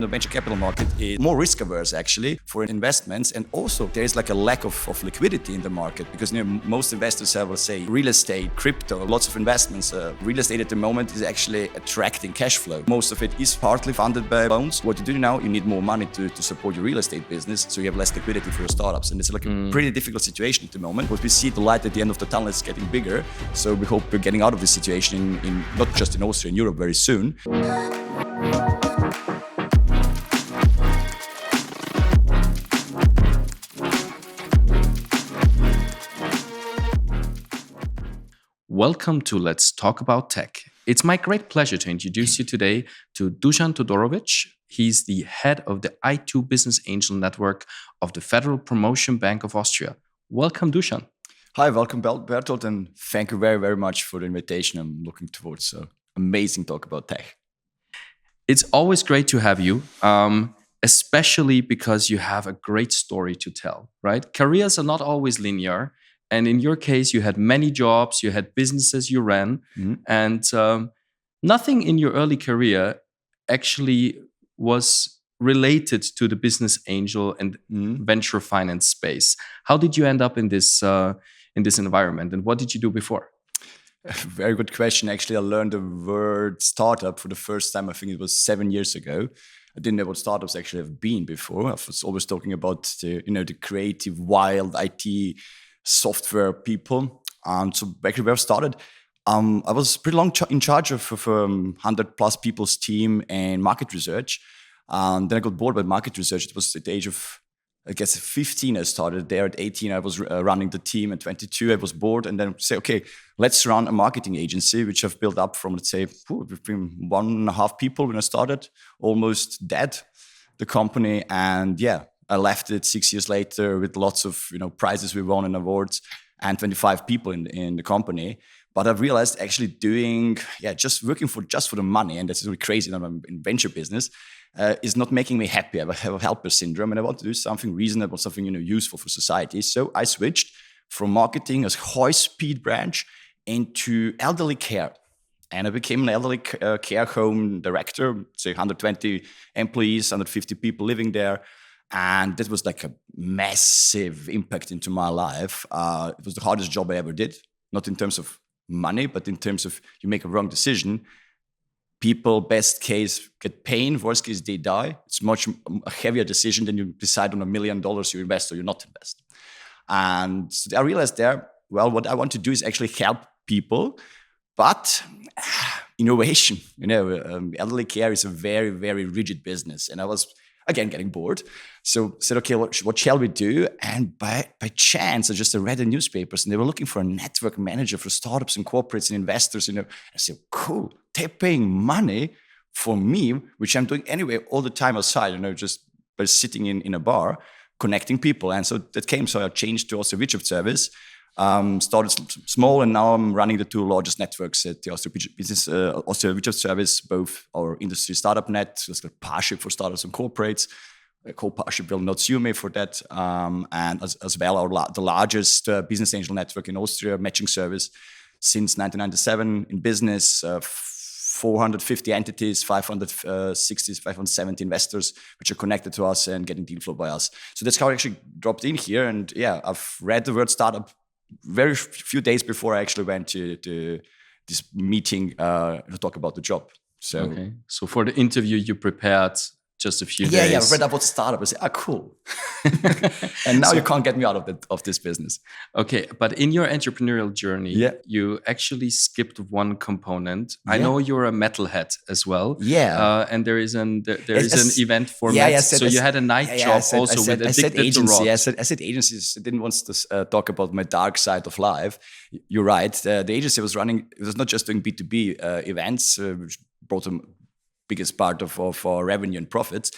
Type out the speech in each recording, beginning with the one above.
The venture capital market is more risk averse actually for investments, and also there is like a lack of liquidity in the market because most investors have, let's say, real estate, crypto, lots of investments. Real estate at the moment is actually attracting cash flow. Most of it is partly funded by loans. What you do now, you need more money to support your real estate business, so you have less liquidity for your startups, and it's like a pretty difficult situation at the moment. But we see the light at the end of the tunnel is getting bigger, so we hope we're getting out of this situation in not just in Austria, in Europe very soon. Welcome to Let's Talk About Tech. It's my great pleasure to introduce you today to Dusan Todorovic. He's the head of the I2 Business Angel Network of the Federal Promotion Bank of Austria. Welcome, Dusan. Hi, welcome, Berthold, and thank you very, very much for the invitation. I'm looking towards an amazing talk about tech. It's always great to have you, especially because you have a great story to tell, right? Careers are not always linear. And in your case, you had many jobs, you had businesses you ran, and nothing in your early career actually was related to the business angel and venture finance space. How did you end up in this environment, and what did you do before? Very good question. Actually, I learned the word startup for the first time. I think it was 7 years ago. I didn't know what startups actually have been before. I was always talking about the creative, wild IT software people. And so actually where I started, I was pretty long in charge of 100 plus people's team and market research. Then I got bored by market research. It was at the age of, I guess, 15 I started there. At 18 I was running the team. At 22 I was bored, and then say, okay, let's run a marketing agency, which I've built up from, let's say, between 1.5 people when I started, almost dead, the company. And yeah, I left it 6 years later with lots of prizes we won and awards, and 25 people in the company. But I've realized actually doing just working for the money, and that's really crazy. I'm in venture business, is not making me happy. I have a helper syndrome, and I want to do something reasonable, something useful for society. So I switched from marketing as high-speed branch into elderly care. And I became an elderly care home director, say 120 employees, 150 people living there. And that was like a massive impact into my life. It was the hardest job I ever did, not in terms of money, but in terms of you make a wrong decision. People, best case, get pain, worst case, they die. It's much a heavier decision than you decide on $1 million you invest or you not invest. And so I realized there, well, what I want to do is actually help people, but innovation, elderly care is a very, very rigid business. And I was, again, getting bored. So said, okay, what shall we do? And by chance, I just read the newspapers, and they were looking for a network manager for startups and corporates and investors. I said, cool, they're paying money for me, which I'm doing anyway all the time outside, just by sitting in a bar, connecting people. And so that came, so I changed to Austria Wirtschaft Service. Started small, and now I'm running the two largest networks at the Austria Wirtschaft Service, both our industry startup net, so it's like Parship for startups and corporates. Co-Parship will not sue me for that. And as well, the largest business angel network in Austria, matching service since 1997 in business. 450 entities, 570 investors, which are connected to us and getting deal flow by us. So that's how I actually dropped in here. And yeah, I've read the word startup very few days before I actually went to this meeting to talk about the job. So, okay. So for the interview, you prepared just a few days. Yeah, I read about startup. I said, cool. And now you can't get me out of this business. Okay, but in your entrepreneurial journey, you actually skipped one component. I know you're a metalhead as well. Yeah. And there is an event format. So you had a night job also with Addicted to Rock. I said agencies. I didn't want to talk about my dark side of life. You're right. The agency was running. It was not just doing B2B events, which brought them biggest part of our revenue and profits.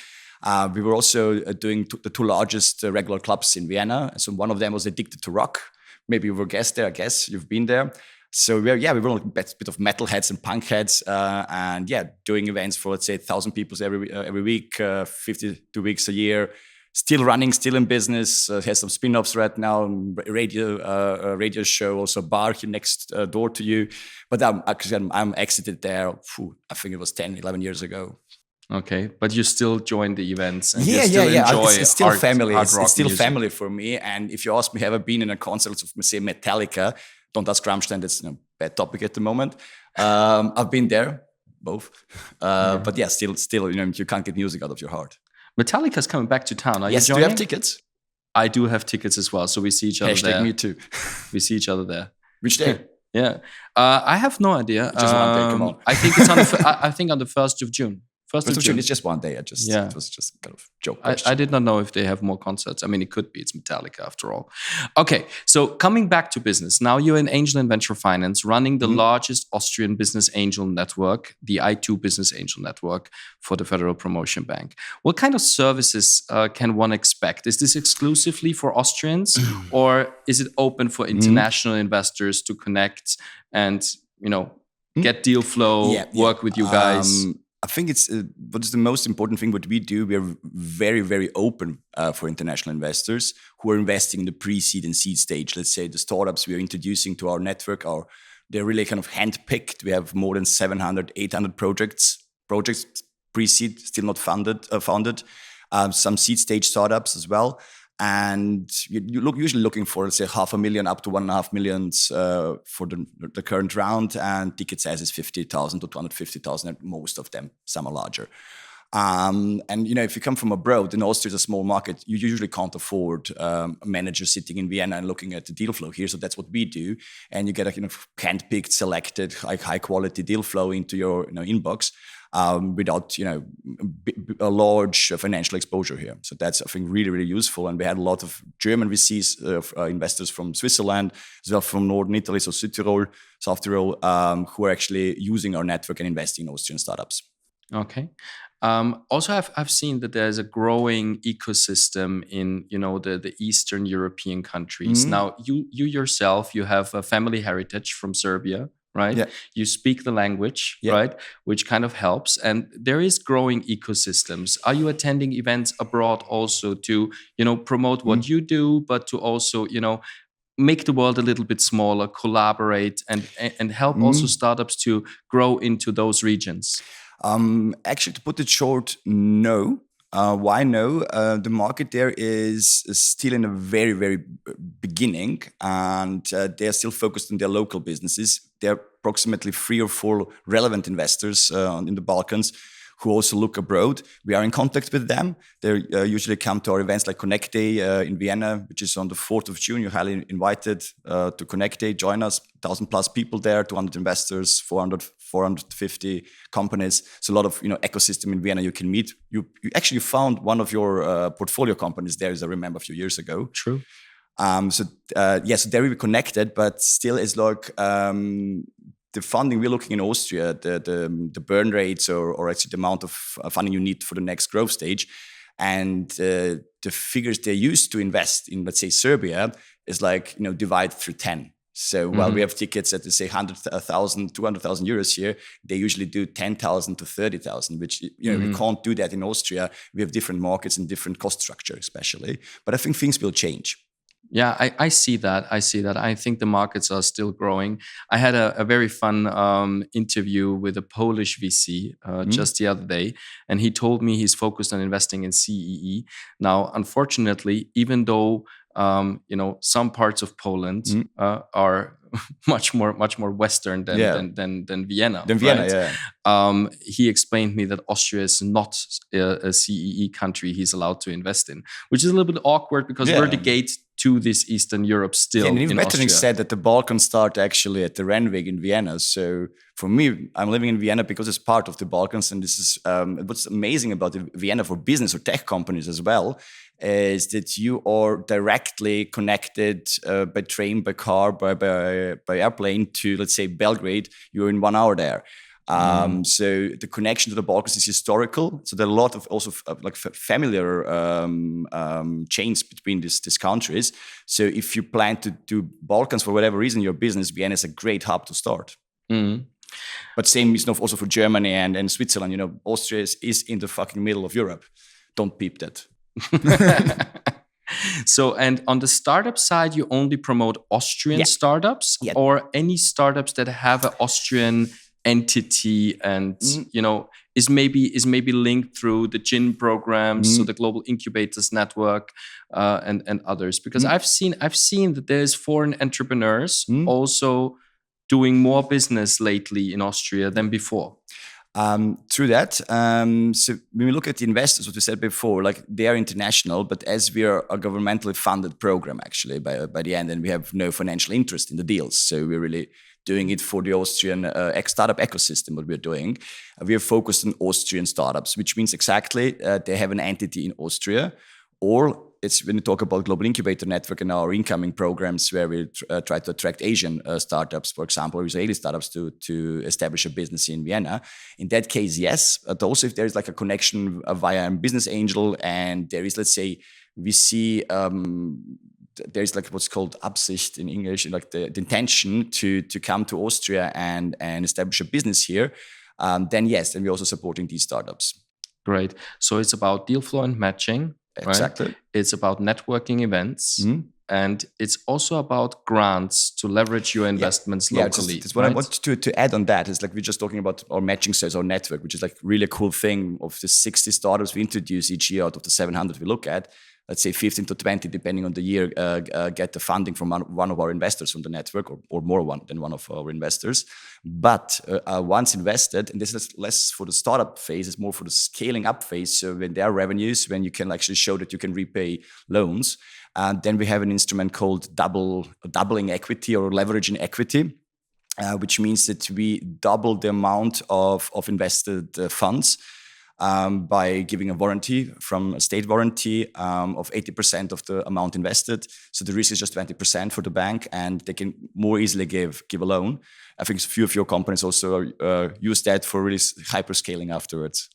We were also doing the two largest regular clubs in Vienna. So one of them was Addicted to Rock. Maybe you were a guest there, I guess. You've been there. So we were a bit of metalheads and punk heads. And doing events for, let's say, 1,000 people every week, 52 weeks a year. Still running, still in business. Has some spin-offs right now. Radio show, also bar here next door to you. But I'm exited there. I think it was 10, 11 years ago. Okay, but you still join the events and Yeah, you still enjoy It's still family. hard It's rock still music. family for me. And if you ask me, have I been in a concert of, say, Metallica? Don't ask Rammstein. That's a bad topic at the moment. I've been there, both. But yeah, still, you can't get music out of your heart. Metallica's coming back to town. Are Yes, you do you joining? have tickets? I do have tickets as well, so we see each other Hashtag there. me too. We see each other there. Which day? Yeah, I have no idea. Just one day, come on. I think it's on I think on the 1st of June. First of June. It's just one day. It was just kind of joke question. I did not know if they have more concerts. I mean, it could be. It's Metallica after all. Okay, so coming back to business. Now you're in angel and venture finance, running the largest Austrian business angel network, the I2 Business Angel Network for the Federal Promotion Bank. What kind of services can one expect? Is this exclusively for Austrians, or is it open for international investors to connect and get deal flow, work with you guys? I think it's what is the most important thing. What we do, we are very, very open for international investors who are investing in the pre-seed and seed stage. Let's say the startups we are introducing to our network they're really kind of handpicked. We have more than 700, 800 projects pre-seed, still not founded. Some seed stage startups as well. And you're usually looking for, let's say, 500,000 up to 1.5 million for the current round, and ticket size is 50,000 to 250,000, and most of them, some are larger. And if you come from abroad, and Austria is a small market, you usually can't afford a manager sitting in Vienna and looking at the deal flow here. So that's what we do, and you get a kind of handpicked, selected, high quality deal flow into your inbox. Without a large financial exposure here. So that's, I think, really, really useful. And we had a lot of German VCs, investors from Switzerland, as well from Northern Italy, so Südtirol, South Tyrol, who are actually using our network and investing in Austrian startups. Okay. Also, I've seen that there's a growing ecosystem in the Eastern European countries. Now, you yourself, you have a family heritage from Serbia. Right? Yeah. You speak the language, right? Which kind of helps. And there is growing ecosystems. Are you attending events abroad also to, promote what you do, but to also, make the world a little bit smaller, collaborate and help also startups to grow into those regions? Actually, to put it short, no. Why no? The market there is still in a very, very beginning, and they're still focused on their local businesses. There are approximately 3 or 4 relevant investors in the Balkans who also look abroad. We are in contact with them. They usually come to our events like Connect Day in Vienna, which is on the 4th of June. You're highly invited to Connect Day. Join us. 1,000 plus people there, 200 investors, 450 companies. So a lot of ecosystem in Vienna you can meet. You actually found one of your portfolio companies there, as I remember, a few years ago. True. So they're really connected, but still is like the funding we're looking in Austria, the burn rates or actually the amount of funding you need for the next growth stage, and the figures they used to invest in, let's say, Serbia, is like divide through 10. So while we have tickets at, let's say, 100,000, 200,000 euros here, they usually do 10,000 to 30,000, which we can't do that in Austria. We have different markets and different cost structure, especially. But I think things will change. Yeah, I see that. I think the markets are still growing. I had a very fun interview with a Polish VC just the other day, and he told me he's focused on investing in CEE. Now, unfortunately, even though some parts of Poland are much more Western than Vienna. Than Vienna, right? He explained me that Austria is not a CEE country he's allowed to invest in, which is a little bit awkward because we're the gate to this Eastern Europe still. And in Austria. said that the Balkans start actually at the Rennweg in Vienna. So for me, I'm living in Vienna because it's part of the Balkans, and this is what's amazing about Vienna for business or tech companies as well, is that you are directly connected by train, by car, by airplane to, let's say, Belgrade. You're in 1 hour there. So the connection to the Balkans is historical. So there are a lot of also familiar chains between these countries. So if you plan to do Balkans for whatever reason, your business, Vienna is a great hub to start. But same is also for Germany and Switzerland. Austria is in the fucking middle of Europe. Don't peep that. So, and on the startup side, you only promote Austrian startups or any startups that have an Austrian entity and is maybe linked through the GIN programs, so the Global Incubators Network, and others. Because I've seen that there's foreign entrepreneurs also doing more business lately in Austria than before. True that. So when we look at the investors, what we said before, like they are international, but as we are a governmentally funded program actually by the end, and we have no financial interest in the deals. So we're really doing it for the Austrian startup ecosystem, what we're doing. We are focused on Austrian startups, which means exactly they have an entity in Austria, or it's when we talk about Global Incubator Network and our incoming programs where we try to attract Asian startups, for example, or Israeli startups to establish a business in Vienna. In that case, yes. But also if there is like a connection via a business angel and there is, let's say, we see there's like what's called Absicht in English, like the intention to come to Austria and establish a business here, then yes, then we're also supporting these startups. Great. So it's about deal flow and matching. Exactly. Right? It's about networking events, and it's also about grants to leverage your investments locally. That's what I want to add on that. Is like we're just talking about our matching sales, our network, which is like really a cool thing. Of the 60 startups we introduce each year, out of the 700 we look at, let's say 15 to 20, depending on the year, get the funding from one of our investors from the network, or more than one of our investors. But once invested, and this is less for the startup phase, it's more for the scaling up phase. So when there are revenues, when you can actually show that you can repay loans, and then we have an instrument called doubling equity or leveraging equity. Which means that we double the amount of invested funds by giving a warranty from a state warranty of 80% of the amount invested. So the risk is just 20% for the bank, and they can more easily give a loan. I think a few of your companies also use that for really hyper scaling afterwards.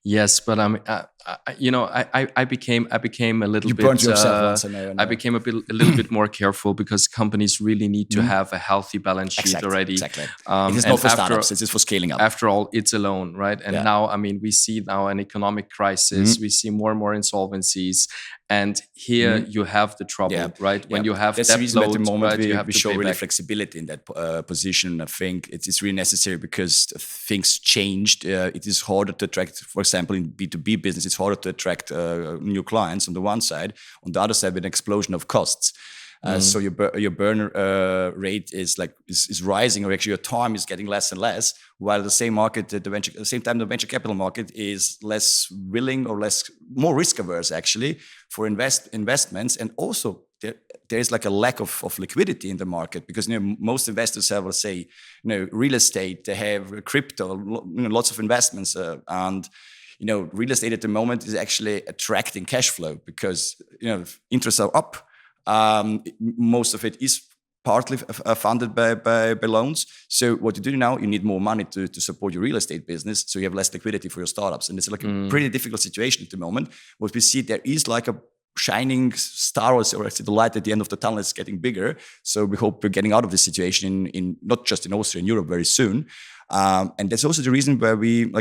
Yes, but I became a little bit. You burned yourself once, I know. I became a little bit more careful because companies really need to have a healthy balance sheet already. Exactly. It is not for startups; it is for scaling up. After all, it's a loan, right? And now, I mean, we see now an economic crisis. We see more and more insolvencies, and here you have the trouble, right? When you have that's debt the reason load, at the moment right, we show really flexibility in that position. I think it's really necessary because things changed. It is harder to attract, for example, in B2B business, it's harder to attract new clients on the one side. On the other side, with an explosion of costs. So your burn rate is rising, or actually your time is getting less and less. While the same market, at the same time, the venture capital market is less willing or more risk averse actually for investments, and also there is like a lack of liquidity in the market because most investors have, let's say, real estate, they have crypto, lots of investments, and real estate at the moment is actually attracting cash flow because interests are up. Most of it is partly funded by loans. So what you do now, you need more money to support your real estate business, so you have less liquidity for your startups, and it's like a pretty difficult situation at the moment. What we see, there is like a shining star, or actually the light at the end of the tunnel is getting bigger. So we hope we're getting out of this situation in not just in Austria, in Europe very soon. And that's also the reason why we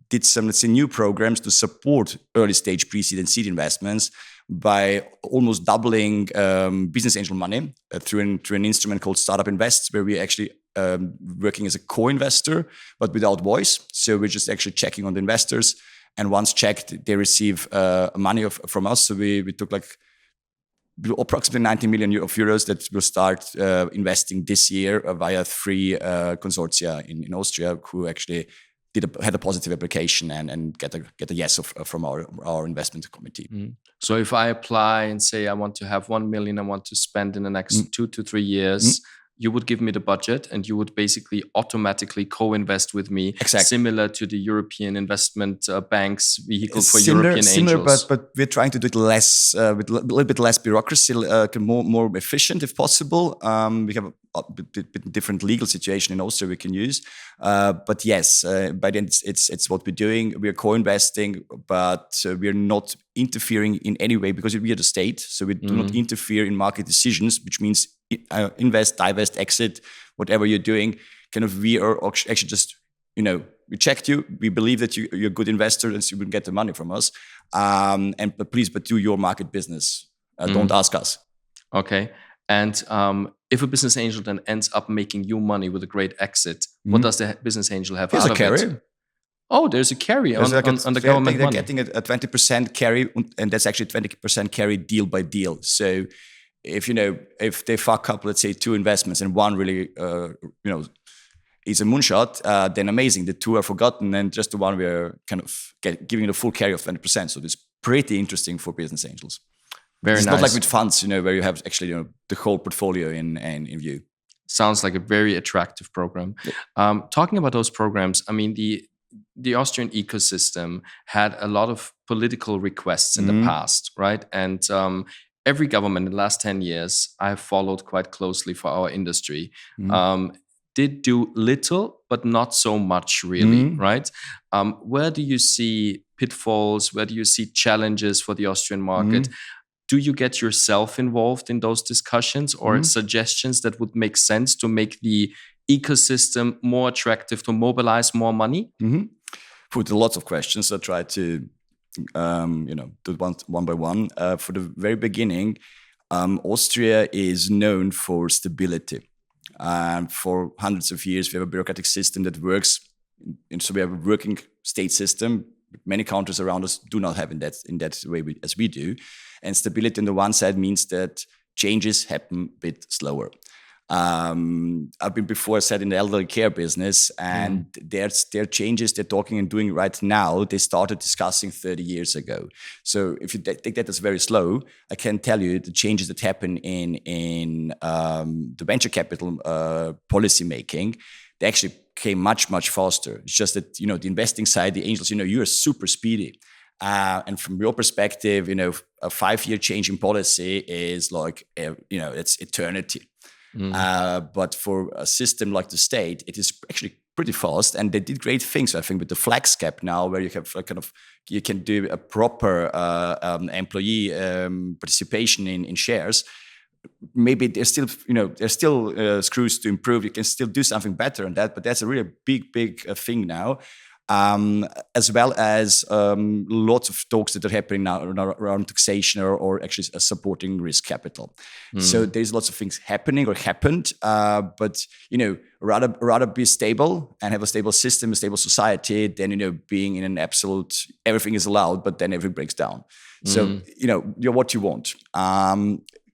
did some, let's say, new programs to support early stage pre-seed and seed investments by almost doubling business angel money through an instrument called Startup Invest, where we actually working as a co-investor but without voice. So we're just actually checking on the investors, and once checked, they receive money from us. So we took approximately 90 million euros that will start investing this year via 3 consortia in Austria who actually had a positive application and get a yes from our investment committee. So if I apply and say I want to have 1 million I want to spend in the next 2 to 3 years, you would give me the budget and you would basically automatically co-invest with me, similar to the European Investment Bank's vehicle for European angels. But we're trying to do it less, with a little bit less bureaucracy, more efficient if possible. We have a bit different legal situation in Austria we can use. But yes, by then it's what we're doing. We're co-investing, but we're not interfering in any way because we are the state. So we do not interfere in market decisions, which means invest, divest, exit, whatever you're doing. We are actually just, we checked you. We believe that you're a good investor and so you will get the money from us. But please do your market business. Don't ask us. Okay. And if a business angel then ends up making you money with a great exit, what does the business angel have out of it? Oh, there's a carry on the government they're money. getting a 20% carry, and that's actually 20% carry deal by deal. So if they fuck up, let's say 2 investments and one really is a moonshot, then amazing. The 2 are forgotten, and just the one we're kind of giving the full carry of 20%. So it's pretty interesting for business angels. Very it's nice. not like with funds, where you have actually the whole portfolio in view. Sounds like a very attractive program. Yeah. Talking about those programs, I mean, the Austrian ecosystem had a lot of political requests in the past, right? And every government in the last 10 years, I have followed quite closely for our industry, did do little, but not so much really, right? Where do you see pitfalls? Where do you see challenges for the Austrian market? Do you get yourself involved in those discussions or suggestions that would make sense to make the ecosystem more attractive, to mobilize more money? Put lots of questions. I try to, do one by one. For the very beginning, Austria is known for stability. For hundreds of years, we have a bureaucratic system that works. And so we have a working state system. Many countries around us do not have in that way as we do. And stability on the one side means that changes happen a bit slower. I've been before said in the elderly care business, and their changes they're talking and doing right now, they started discussing 30 years ago. So if you take that as very slow, I can tell you the changes that happen in the venture capital policy making, they actually came much, much faster. It's just that, the investing side, the angels, you are super speedy. And from your perspective, a 5-year change in policy is like, it's eternity. But for a system like the state, it is actually pretty fast, and they did great things. I think with the flex cap now, where you have you can do a proper employee participation in shares. Maybe there's still screws to improve. You can still do something better on that, but that's a really big thing now. As well as lots of talks that are happening now around taxation or actually supporting risk capital. So there's lots of things happening or happened, but rather be stable and have a stable system, a stable society than being in an absolute everything is allowed, but then everything breaks down. So you're what you want.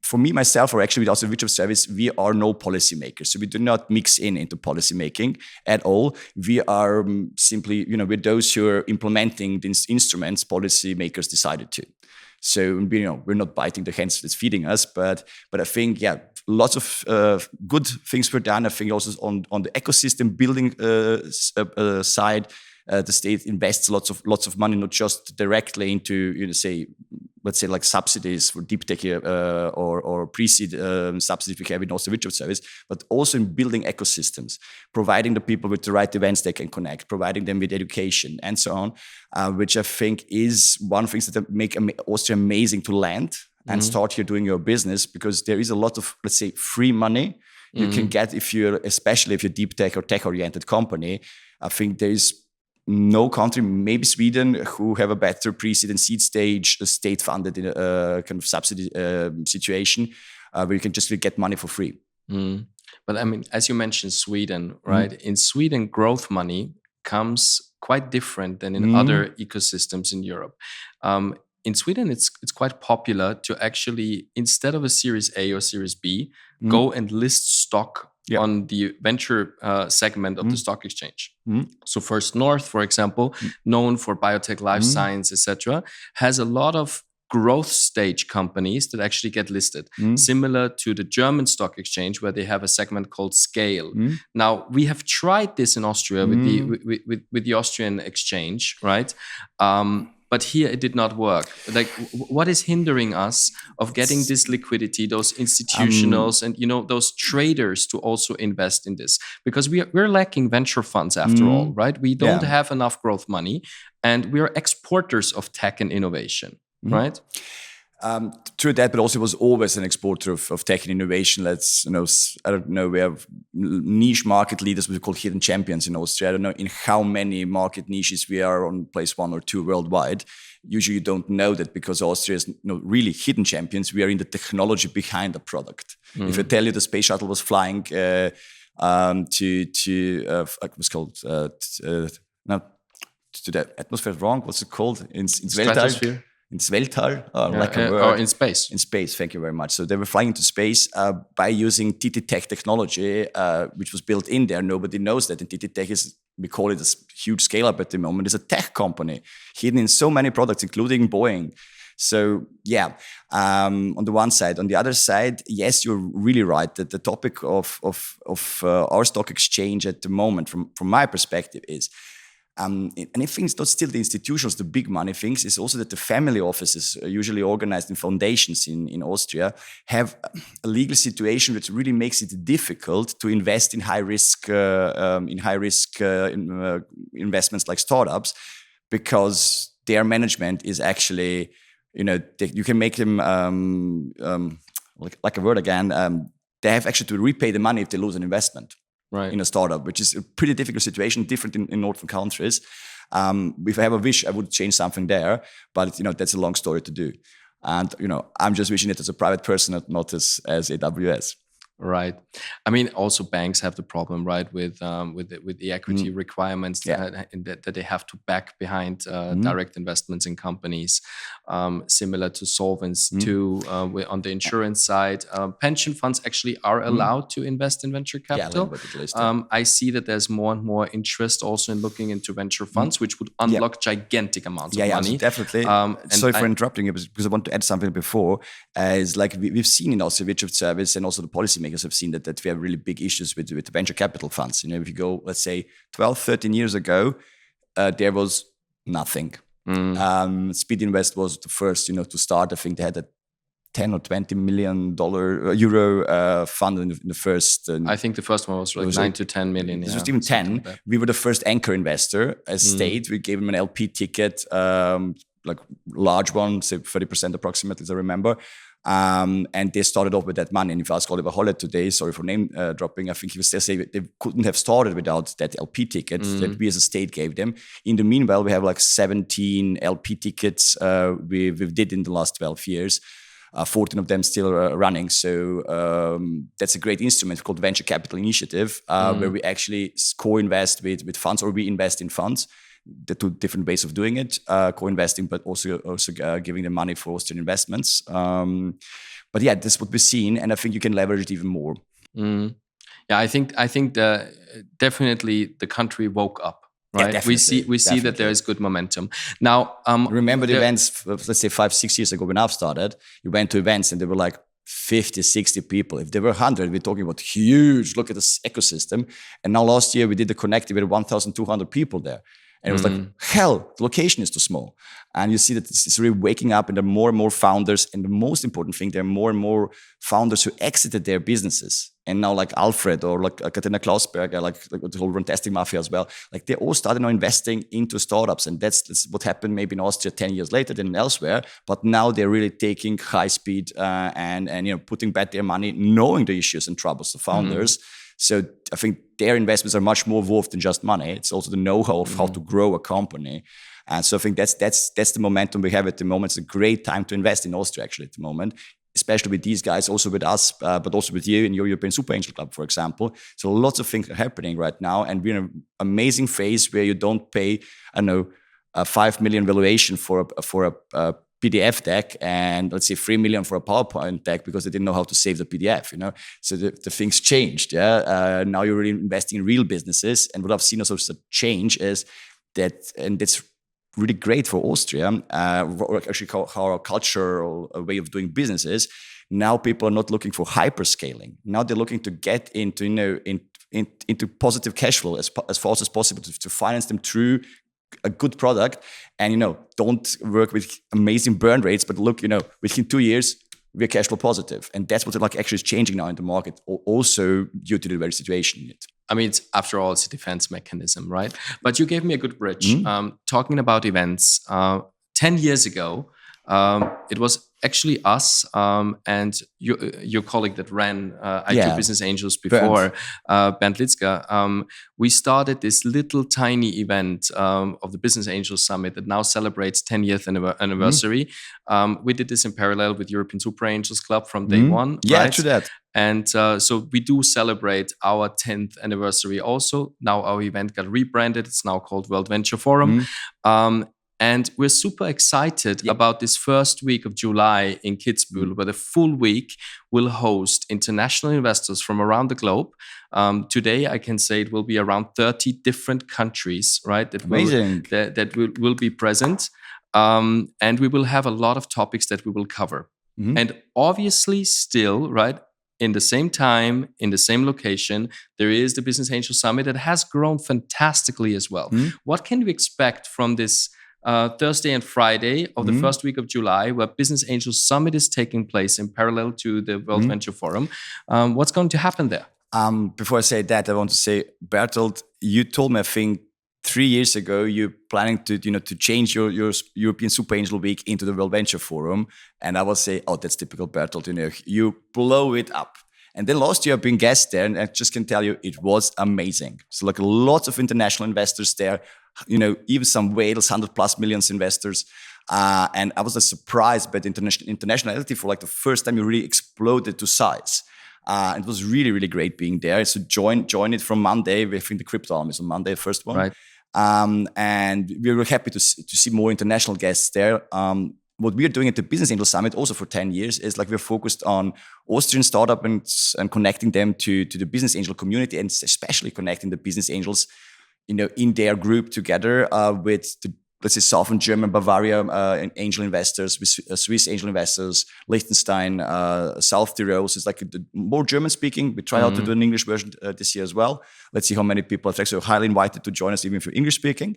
For me, myself, or actually with Austrian Virtual Service, we are no policymakers. So we do not mix into policy making at all. We are simply, we're those who are implementing these instruments policymakers decided to. So, we're not biting the hands that's feeding us, but I think, lots of good things were done. I think also on the ecosystem building side, the state invests lots of money, not just directly into, let's say like subsidies for deep tech or pre-seed subsidies we have in Austrian Virtual Service, but also in building ecosystems, providing the people with the right events they can connect, providing them with education and so on, which I think is one of the things that make Austria amazing to land and start here doing your business, because there is a lot of, let's say, free money you can get especially if you're deep tech or tech-oriented company. I think there is no country, maybe Sweden, who have a better pre-seed and seed stage, state-funded kind of subsidy situation where you can just get money for free. But I mean, as you mentioned, Sweden, right? In Sweden, growth money comes quite different than in other ecosystems in Europe. In Sweden, it's quite popular to actually, instead of a Series A or Series B, go and list stock on the venture segment of the stock exchange. So First North, for example, known for biotech, life science, etc., has a lot of growth stage companies that actually get listed, similar to the German stock exchange, where they have a segment called Scale. Now, we have tried this in Austria with the Austrian exchange, right? But here it did not work. Like, what is hindering us of getting this liquidity, those institutionals and those traders to also invest in this? Because we're lacking venture funds after all, right? We don't have enough growth money, and we're exporters of tech and innovation, right? True that, but also was always an exporter of tech and innovation. I don't know, we have niche market leaders we call hidden champions in Austria. I don't know in how many market niches we are on place 1 or 2 worldwide. Usually you don't know that because Austria is really hidden champions. We are in the technology behind the product. If I tell you the space shuttle was flying to it was called to the atmosphere wrong. What's it called? In Weltall. Stratosphere? In Weltall, like a word. Or in space. In space, thank you very much. So they were flying into space by using TT-Tech technology, which was built in there. Nobody knows that. And TT-Tech is, we call it a huge scale-up at the moment. It's a tech company hidden in so many products, including Boeing. So yeah, on the one side. On the other side, yes, you're really right that the topic of our stock exchange at the moment, from my perspective, is and I think it's not still the institutions, the big money things, is also that the family offices, usually organized in foundations in Austria, have a legal situation which really makes it difficult to invest in high risk investments like startups, because their management is actually, you can make them like a word again. They have actually to repay the money if they lose an investment. Right. In a startup, which is a pretty difficult situation, different in northern countries. If I have a wish, I would change something there, but that's a long story to do. And I'm just wishing it as a private person, not as AWS. Right. I mean, also banks have the problem, right, with the equity requirements that they have to back behind direct investments in companies, similar to Solvency II. On the insurance side, pension funds actually are allowed to invest in venture capital. I see that there's more and more interest also in looking into venture funds, which would unlock gigantic amounts of money. Yeah, definitely. Sorry for interrupting you, because I want to add something before. Is like we've seen in also Wirtschaft Service and also the policymakers have seen that we have really big issues with the venture capital funds. If you go, let's say, 12, 13 years ago, there was nothing. Speed Invest was the first, to start. I think they had a 10 or 20 million euro fund in the first. I think the first one was like 9 to 10 million. This was even 10. Like we were the first anchor investor as state. We gave them an LP ticket, like large one, say 30% approximately, as I remember. And they started off with that money. And if I ask Oliver Hollett today, sorry for name dropping, I think he would still say they couldn't have started without that LP ticket that we as a state gave them. In the meanwhile, we have like 17 LP tickets we did in the last 12 years. 14 of them still running. So that's a great instrument called Venture Capital Initiative, where we actually co-invest with funds, or we invest in funds. The two different ways of doing it, co-investing, but also giving them money for Austrian investments. But yeah, this is what we've seen, and I think you can leverage it even more. Yeah, I think definitely the country woke up. Right, yeah, we see that there is good momentum now. Remember the events? Let's say 5-6 years ago when I started, you went to events and there were like 50, 60 people. If there were 100, we're talking about huge. Look at this ecosystem. And now last year we did the Connective with 1,200 people there. And it was like, hell, the location is too small. And you see that it's really waking up, and there are more and more founders. And the most important thing, there are more and more founders who exited their businesses. And now like Alfred or like Katarina Klausberger, like the whole Runtastic Mafia as well, like they all started now investing into startups. And that's what happened maybe in Austria 10 years later than elsewhere. But now they're really taking high speed and putting back their money, knowing the issues and troubles of founders. So I think their investments are much more involved than just money. It's also the know-how of how to grow a company. And so I think that's the momentum we have at the moment. It's a great time to invest in Austria actually at the moment, especially with these guys, also with us, but also with you in your European Super Angel Club, for example. So lots of things are happening right now. And we're in an amazing phase where you don't pay, a 5 million valuation for a PDF deck and let's say 3 million for a PowerPoint deck because they didn't know how to save the PDF, So the things changed, now you're really investing in real businesses. And what I've seen also as a change is that, and that's really great for Austria, actually how our cultural way of doing business is. Now people are not looking for hyperscaling. Now they're looking to get into, into positive cash flow as fast as possible to finance them through a good product, and don't work with amazing burn rates, but look, within 2 years we're cash flow positive, and that's what actually is changing now in the market, also due to the very situation. I mean, after all, it's a defense mechanism, right? But you gave me a good bridge. Talking about events, 10 years ago, it was actually us and your colleague that ran IQ Yeah. Business Angels before, Bernd Litzka. We started this little tiny event of the Business Angels Summit that now celebrates 10 years anniversary. We did this in parallel with European Super Angels Club from day one. Yeah, right? true that. And so we do celebrate our 10th anniversary also. Now our event got rebranded. It's now called World Venture Forum. And we're super excited about this first week of July in Kitzbühel, where the full week will host international investors from around the globe. Today, I can say it will be around 30 different countries, right? That will be present. And we will have a lot of topics that we will cover. And obviously still, right, in the same time, in the same location, there is the Business Angel Summit that has grown fantastically as well. What can we expect from this Thursday and Friday of the first week of July, where Business Angel Summit is taking place in parallel to the World Venture Forum? What's going to happen there? Before I say that, I want to say, Berthold, you told me, I think, 3 years ago, you're planning to change your European Super Angel Week into the World Venture Forum, and I will say, oh, that's typical Berthold. You blow it up. And then last year I've been guest there, and I just can tell you it was amazing. So like lots of international investors there, even some whales, 100+ million investors. And I was surprised by the internationality for like the first time you really exploded to size. It was really, really great being there. So join it from Monday. I think the Crypto Arm is on Monday, the first one. Right. And we were happy to see more international guests there. What we are doing at the Business Angel Summit also for 10 years is like we're focused on Austrian startup and connecting them to the business angel community, and especially connecting the business angels, in their group together with the, let's say, Southern German, Bavaria angel investors, Swiss angel investors, Liechtenstein, South Tyrol. So it's like more German speaking. We try out to do an English version this year as well. Let's see how many people are actually highly invited to join us, even if you're English speaking.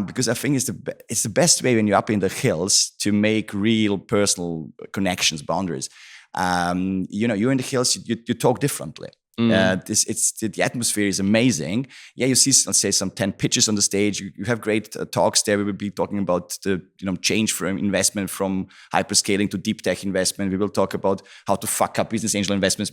Because I think it's the best way when you're up in the hills to make real personal connections, boundaries. You're in the hills, you talk differently. The atmosphere is amazing. Yeah, you see, let's say, some 10 pitches on the stage. You have great talks there. We will be talking about the change from investment from hyperscaling to deep tech investment. We will talk about how to fuck up business angel investments.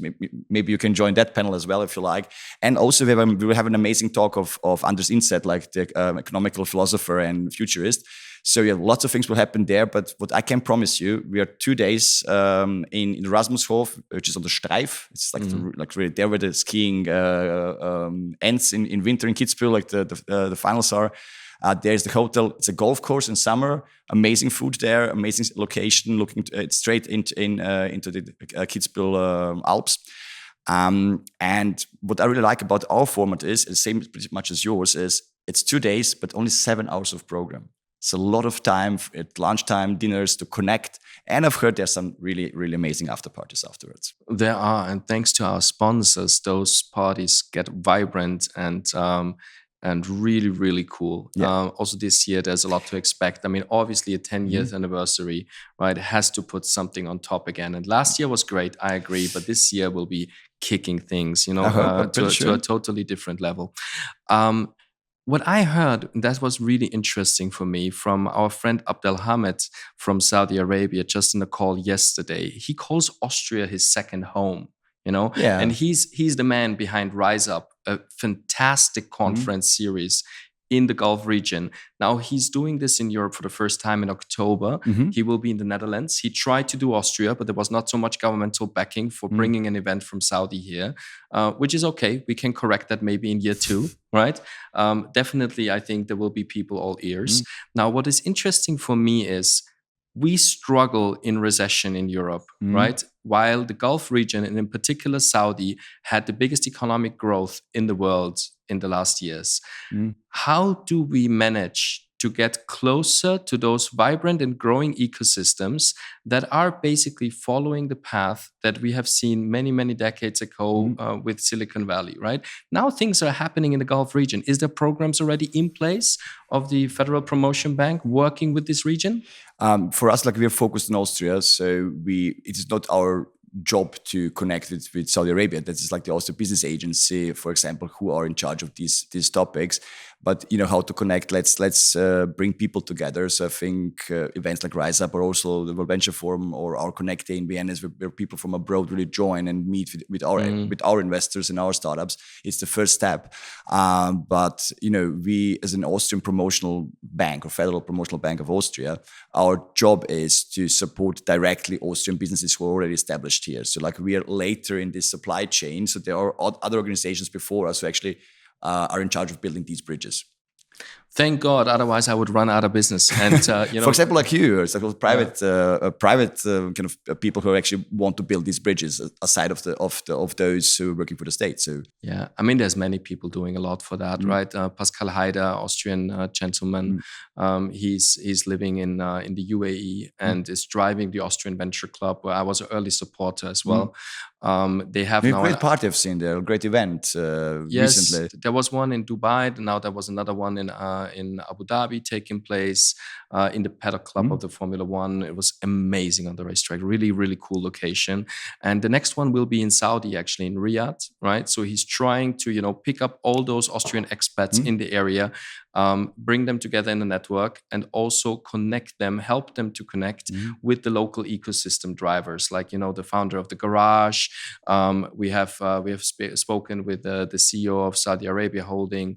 Maybe you can join that panel as well if you like. And also we will have an amazing talk of Anders Inset, like the economical philosopher and futurist. So yeah, lots of things will happen there. But what I can promise you, we are 2 days in Rasmushof, which is on the Streif. It's like really there where the skiing ends in winter in Kitzbühel, like the finals are. There's the hotel. It's a golf course in summer. Amazing food there. Amazing location. Looking straight into the Kitzbühel Alps. And what I really like about our format is the same pretty much as yours. Is it's 2 days, but only 7 hours of program. It's a lot of time at lunchtime, dinners to connect. And I've heard there's some really, really amazing after parties afterwards. There are, and thanks to our sponsors, those parties get vibrant and really, really cool. Yeah. Also this year, there's a lot to expect. I mean, obviously a 10 years anniversary, right, has to put something on top again. And last year was great, I agree, but this year will be kicking things, to a totally different level. What I heard, and that was really interesting for me, from our friend Abdelhamed from Saudi Arabia, just in a call yesterday. He calls Austria his second home, Yeah. and he's the man behind Rise Up, a fantastic conference series in the Gulf region. Now he's doing this in Europe for the first time in October. He will be in the Netherlands. He tried to do Austria, but there was not so much governmental backing for bringing an event from Saudi here, which is okay. We can correct that maybe in year 2, right? Definitely, I think there will be people all ears. Now, what is interesting for me is we struggle in recession in Europe, right? While the Gulf region, and in particular Saudi, had the biggest economic growth in the world in the last years. How do we manage to get closer to those vibrant and growing ecosystems that are basically following the path that we have seen many, many decades ago with Silicon Valley, right? Now things are happening in the Gulf region. Is there programs already in place of the Federal Promotion Bank working with this region? For us, like, we are focused on Austria, so it is not our job to connect it with Saudi Arabia. That is like the Austria Business Agency, for example, who are in charge of these topics. but how to connect. Let's bring people together. So I think events like Rise Up, or also the World Venture Forum, or our Connect Day in Vienna, where people from abroad really join and meet with our investors and our startups. It's the first step. But we, as an Austrian promotional bank, or Federal Promotional Bank of Austria, our job is to support directly Austrian businesses who are already established here. So like, we are later in this supply chain. So there are other organizations before us who actually are in charge of building these bridges. Thank God, otherwise I would run out of business. And for example, like you, it's like private kind of people who actually want to build these bridges aside of those who are working for the state. So yeah, I mean, there's many people doing a lot for that, right? Pascal Haider, Austrian gentleman, he's living in the UAE and is driving the Austrian Venture Club, where I was an early supporter as well. They have now a great party I've seen there, a great event recently. There was one in Dubai, and now there was another one in Abu Dhabi taking place in the Paddock Club of the Formula One. It was amazing on the racetrack, really, really cool location. And the next one will be in Saudi, actually, in Riyadh, right? So he's trying to, pick up all those Austrian expats in the area, bring them together in a network, and also connect them, help them to connect with the local ecosystem drivers, like, the founder of the Garage. We have spoken with the CEO of Saudi Arabia Holding,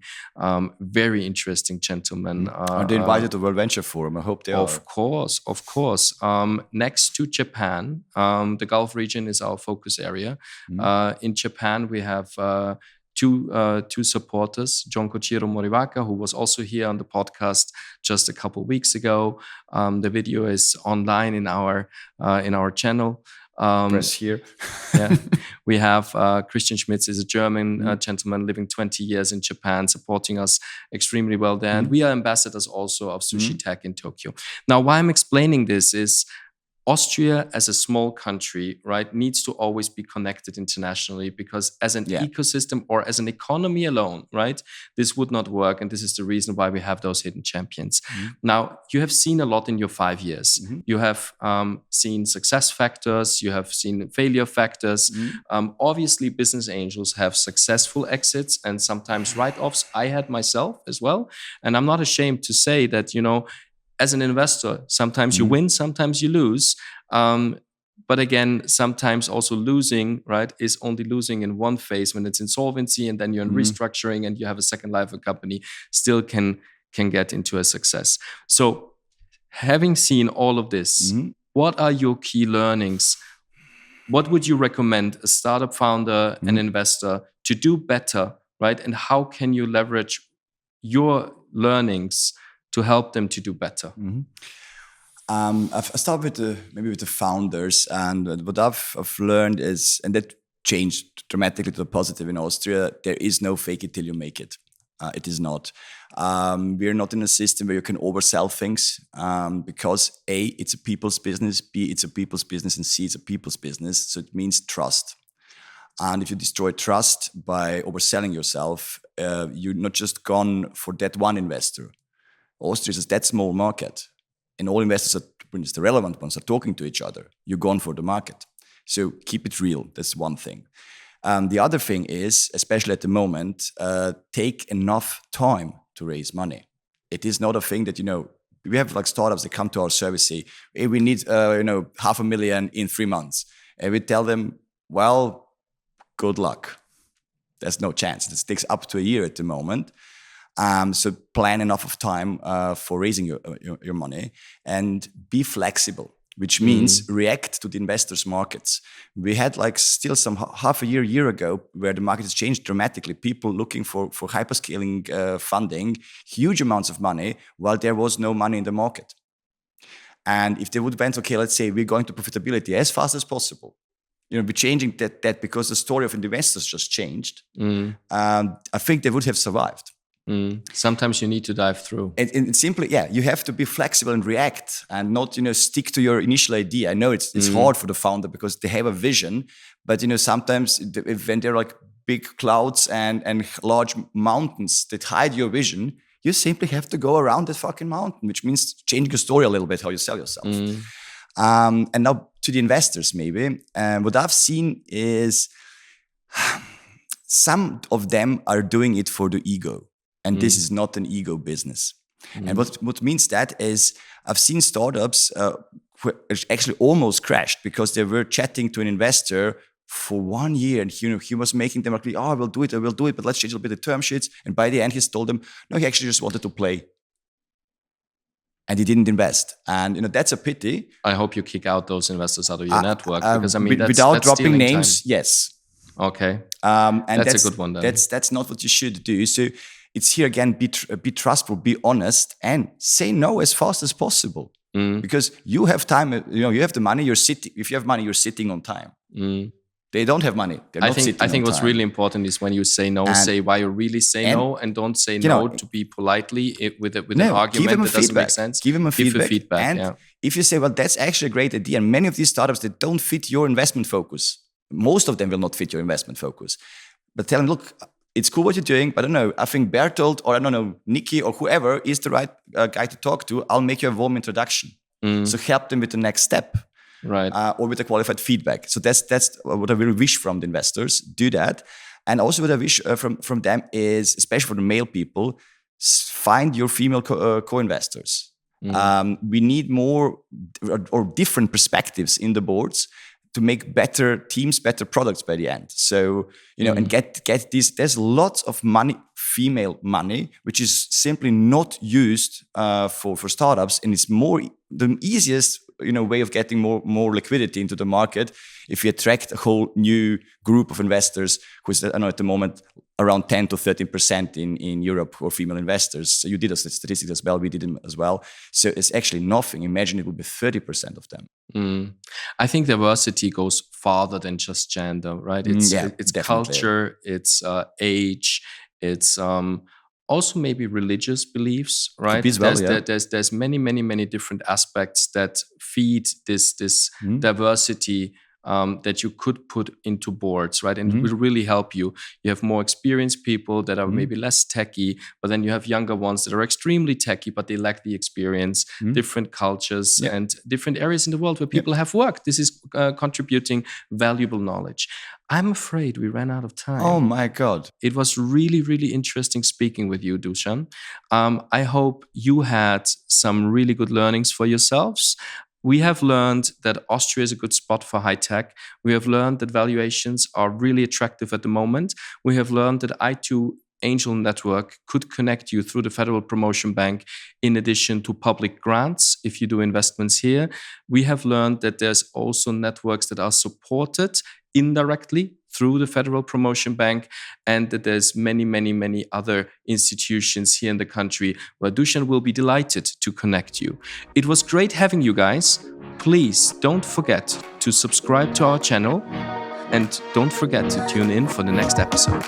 very interesting gentleman. Are they invited to World Venture Forum? I hope they are. Of course. Next to Japan, the Gulf region is our focus area. In Japan, we have two supporters, John Kochiro Moriwaka, who was also here on the podcast just a couple of weeks ago. The video is online in our channel. Press here. Yeah, we have Christian Schmitz, is a German gentleman living 20 years in Japan, supporting us extremely well there. And we are ambassadors also of Sushi Tech in Tokyo. Now, why I'm explaining this is Austria, as a small country, right, needs to always be connected internationally, because as an ecosystem or as an economy alone, right, this would not work. And this is the reason why we have those hidden champions. Now, you have seen a lot in your 5 years. You have seen success factors, you have seen failure factors. Obviously, business angels have successful exits and sometimes write-offs. I had myself as well. And I'm not ashamed to say that, as an investor, sometimes you win, sometimes you lose. But again, sometimes also losing, right, is only losing in one phase when it's insolvency, and then you're in restructuring and you have a second life of a company, still can get into a success. So having seen all of this, what are your key learnings? What would you recommend a startup founder, an investor, to do better, right? And how can you leverage your learnings to help them to do better? I start with the founders, and what I've learned is, and that changed dramatically to the positive in Austria, there is no fake it till you make it. It is not. We're not in a system where you can oversell things, because A, it's a people's business, B, it's a people's business, and C, it's a people's business. So it means trust. And if you destroy trust by overselling yourself, you're not just gone for that one investor. Austria is that small market, and all investors, when it's the relevant ones, are talking to each other. You're gone for the market. So keep it real. That's one thing. The other thing is, especially at the moment, take enough time to raise money. It is not a thing that, we have like startups that come to our service, say, hey, we need, $500,000 in 3 months. And we tell them, well, good luck. There's no chance. This takes up to a year at the moment. So plan enough of time for raising your money, and be flexible, which means react to the investors' markets. We had still some half a year ago where the market has changed dramatically. People looking for hyperscaling funding, huge amounts of money, while there was no money in the market. And if they would went, okay, let's say we're going to profitability as fast as possible. We're changing that because the story of the investors just changed. I think they would have survived. Sometimes you need to dive through. And simply, you have to be flexible and react, and not, stick to your initial idea. I know it's hard for the founder because they have a vision, but sometimes when there are like big clouds and large mountains that hide your vision, you simply have to go around that fucking mountain, which means changing your story a little bit, how you sell yourself. And now to the investors, maybe. What I've seen is some of them are doing it for the ego. And this is not an ego business. And what means that is I've seen startups who actually almost crashed because they were chatting to an investor for 1 year, and he was making them agree, I will do it, but let's change a little bit the term sheets. And by the end, he's told them, no, he actually just wanted to play. And he didn't invest. And that's a pity. I hope you kick out those investors out of your network, because that's, without dropping names, time. Yes. Okay. And that's a good one then. That's not what you should do. So it's here again, be trustful, be honest, and say no as fast as possible. Because you have time, you have the money, you're sitting. If you have money, you're sitting on time. They don't have money. They're not sitting on time. I think what's really important is when you say no, say why you really say no, and don't say no to be politely with an argument that doesn't make sense. Give them a feedback. Feedback. And if you say, well, that's actually a great idea, and many of these startups, they don't fit your investment focus. Most of them will not fit your investment focus. But tell them, look, it's cool what you're doing, but I don't know, I think Berthold or I don't know, Nikki or whoever is the right guy to talk to. I'll make you a warm introduction. So help them with the next step. Right. Or with a qualified feedback. So that's what I really wish from the investors. Do that. And also what I wish from them is, especially for the male people, find your female co-investors. We need more or different perspectives in the boards to make better teams, better products by the end. So, and get this. There's lots of money, female money, which is simply not used for startups. And it's the easiest way of getting more liquidity into the market if you attract a whole new group of investors who's at the moment around 10 to 13% in Europe for female investors. So you did a statistic as well, we did them as well. So it's actually nothing. Imagine it would be 30% of them. I think diversity goes farther than just gender, right? It's culture, it's age, it's also maybe religious beliefs, right? There's many different aspects that feed this diversity that you could put into boards, right? And it will really help you. You have more experienced people that are maybe less techy, but then you have younger ones that are extremely techy, but they lack the experience, different cultures and different areas in the world where people have worked. This is contributing valuable knowledge. I'm afraid we ran out of time. Oh my God. It was really, really interesting speaking with you, Dusan. I hope you had some really good learnings for yourselves. We have learned that Austria is a good spot for high tech. We have learned that valuations are really attractive at the moment. We have learned that I2 Angel Network could connect you through the Federal Promotion Bank in addition to public grants if you do investments here. We have learned that there's also networks that are supported indirectly through the Federal Promotion Bank, and that there's many other institutions here in the country where Dusan will be delighted to connect you. It was great having you guys. Please don't forget to subscribe to our channel, and don't forget to tune in for the next episode.